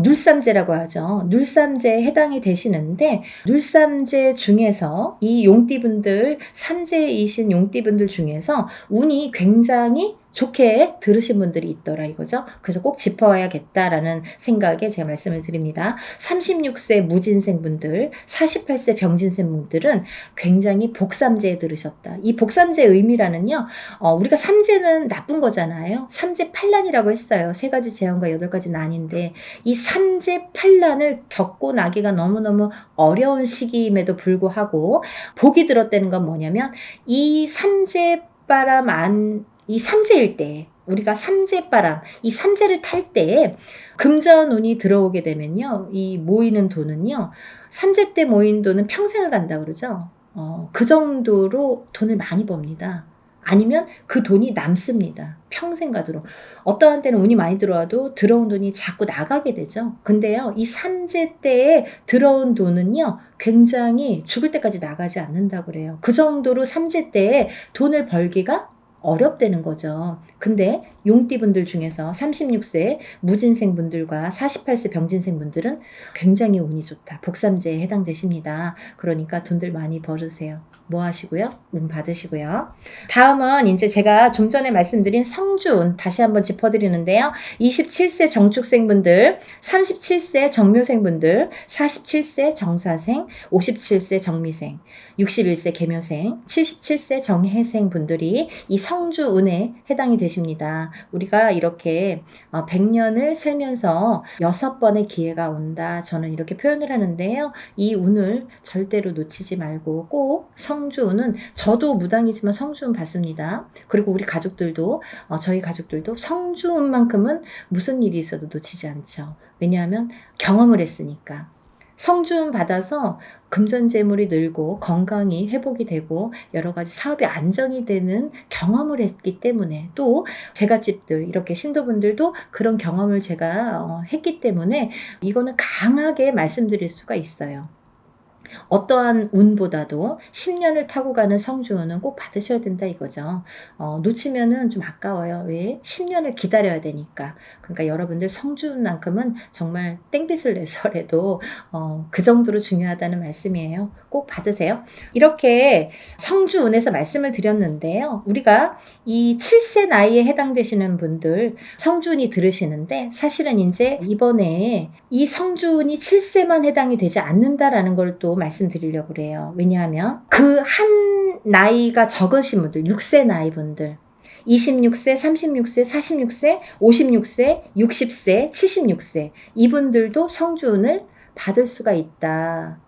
눌삼재라고 하죠. 눌삼재에 해당이 되시는데, 눌삼재 중에서 이 용띠분들, 삼재이신 용띠분들 중에서 운이 굉장히 좋게 들으신 분들이 있더라 이거죠. 그래서 꼭 짚어야겠다라는 생각에 제가 말씀을 드립니다. 36세 무진생분들, 48세 병진생분들은 굉장히 복삼재에 들으셨다. 이 복삼재의 의미라는요, 우리가 삼재는 나쁜 거잖아요. 삼재 팔란이라고 했어요. 3가지 재앙과 8가지 난인데 이 삼재 팔란을 겪고 나기가 너무너무 어려운 시기임에도 불구하고 복이 들었다는 건 뭐냐면 이 삼재바람 이 삼재일 때, 우리가 삼재바람, 이 삼재를 탈 때 금전운이 들어오게 되면요, 이 모이는 돈은요, 삼재 때 모인 돈은 평생을 간다 그러죠. 그 정도로 돈을 많이 법니다. 아니면 그 돈이 남습니다. 평생 가도록. 어떠한 때는 운이 많이 들어와도 들어온 돈이 자꾸 나가게 되죠. 근데요, 이 삼재 때에 들어온 돈은요, 굉장히 죽을 때까지 나가지 않는다고 그래요. 그 정도로 삼재 때에 돈을 벌기가 어렵다는 거죠. 근데 용띠분들 중에서 36세 무진생분들과 48세 병진생분들은 굉장히 운이 좋다. 복삼재에 해당되십니다. 그러니까 돈들 많이 벌으세요. 뭐 하시고요? 운 받으시고요. 다음은 이제 제가 좀 전에 말씀드린 성주운 다시 한번 짚어드리는데요. 27세 정축생분들, 37세 정묘생분들, 47세 정사생, 57세 정미생, 61세 계묘생, 77세 정해생 분들이 이 성주운에 해당이 되십니다. 우리가 이렇게 100년을 살면서 6번의 기회가 온다. 저는 이렇게 표현을 하는데요. 이 운을 절대로 놓치지 말고 꼭 성주운은, 저도 무당이지만 성주운 받습니다. 그리고 우리 가족들도, 저희 가족들도 성주운만큼은 무슨 일이 있어도 놓치지 않죠. 왜냐하면 경험을 했으니까. 성주운 받아서 금전재물이 늘고 건강이 회복이 되고 여러 가지 사업이 안정이 되는 경험을 했기 때문에, 또 제갓집들 이렇게 신도분들도 그런 경험을 제가 했기 때문에 이거는 강하게 말씀드릴 수가 있어요. 어떠한 운보다도 10년을 타고 가는 성주운은 꼭 받으셔야 된다 이거죠. 놓치면은 좀 아까워요. 왜? 10년을 기다려야 되니까. 그러니까 여러분들 성주운만큼은 정말 땡빛을 내서라도 그 정도로 중요하다는 말씀이에요. 꼭 받으세요. 이렇게 성주운에서 말씀을 드렸는데요. 우리가 이 7세 나이에 해당되시는 분들 성주운이 들으시는데, 사실은 이제 이번에 이 성주운이 7세만 해당이 되지 않는다라는 걸 또 말씀드리려고 그래요. 왜냐하면 그 한 나이가 적으신 분들, 6세 나이 분들, 26세, 36세, 46세, 56세, 60세, 76세 이분들도 성주운을 받을 수가 있다.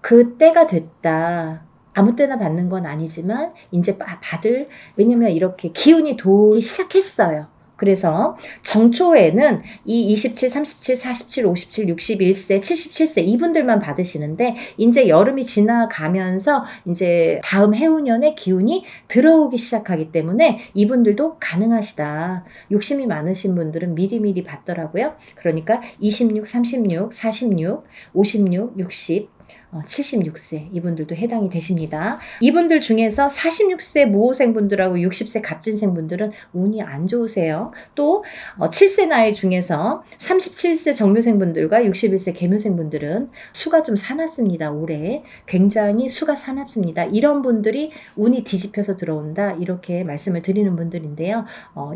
그 때가 됐다. 아무 때나 받는 건 아니지만 이제 받을, 왜냐면 이렇게 기운이 돌기 시작했어요. 그래서 정초에는 이 27, 37, 47, 57, 61세, 77세 이분들만 받으시는데, 이제 여름이 지나가면서 이제 다음 해운년에 기운이 들어오기 시작하기 때문에 이분들도 가능하시다. 욕심이 많으신 분들은 미리미리 받더라고요. 그러니까 26, 36, 46, 56, 60, 76세 이분들도 해당이 되십니다. 이분들 중에서 46세 무호생분들하고 60세 갑진생분들은 운이 안 좋으세요. 또 7세 나이 중에서 37세 정묘생분들과 61세 계묘생분들은 수가 좀 사납습니다. 올해 굉장히 수가 사납습니다. 이런 분들이 운이 뒤집혀서 들어온다 이렇게 말씀을 드리는 분들인데요.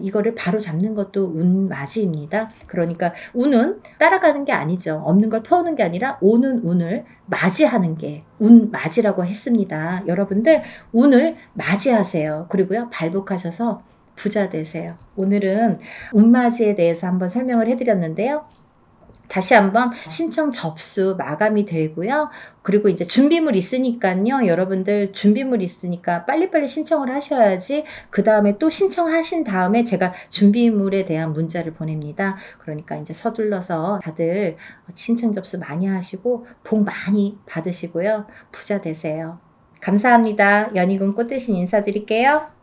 이거를 바로 잡는 것도 운맞이입니다. 그러니까 운은 따라가는 게 아니죠. 없는 걸 퍼오는 게 아니라 오는 운을 맞이하는 게 운맞이라고 했습니다. 여러분들 운을 맞이하세요. 그리고요, 발복하셔서 부자 되세요. 오늘은 운맞이에 대해서 한번 설명을 해드렸는데요. 다시 한번 신청 접수 마감이 되고요. 그리고 이제 준비물 있으니까요. 여러분들 준비물 있으니까 빨리빨리 신청을 하셔야지 그 다음에 또 신청하신 다음에 제가 준비물에 대한 문자를 보냅니다. 그러니까 이제 서둘러서 다들 신청 접수 많이 하시고 복 많이 받으시고요. 부자 되세요. 감사합니다. 연희군 꽃대신 인사드릴게요.